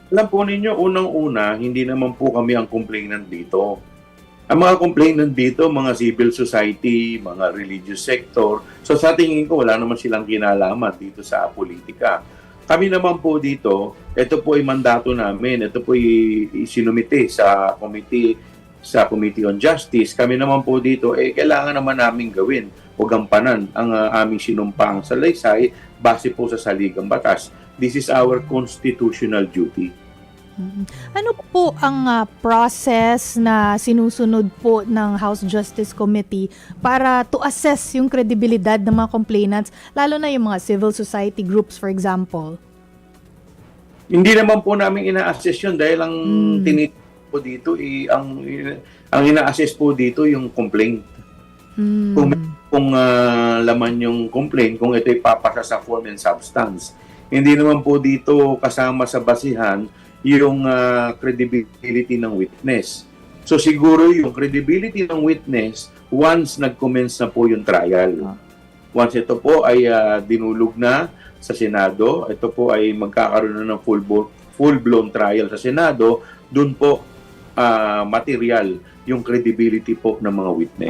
Alam po ninyo, unang-una, hindi naman po kami ang complainant dito. Ang mga complainant dito, mga civil society, mga religious sector. So sa tingin ko, wala naman silang kinalaman dito sa politika. Kami naman po dito, ito po ay mandato namin. Ito po ay isinumite sa Committee on Justice. Kami naman po dito, kailangan naman namin gawin o gampanan ang aming sinumpang salaysay base po sa saligang batas. This is our constitutional duty. Ano po ang process na sinusunod po ng House Justice Committee para to assess yung kredibilidad ng mga complainants, lalo na yung mga civil society groups, for example? Hindi naman po namin ina-assess yun dahil ang po dito, ang ina-assess po dito yung complaint. Kung laman yung complaint, kung ito'y papasa sa form and substance. Hindi naman po dito kasama sa basihan yung credibility ng witness. So siguro yung credibility ng witness once nag-commence na po yung trial. Once ito po ay dinulog na sa Senado, ito po ay magkakaroon na ng full-blown trial sa Senado, dun po material yung credibility po ng mga witness.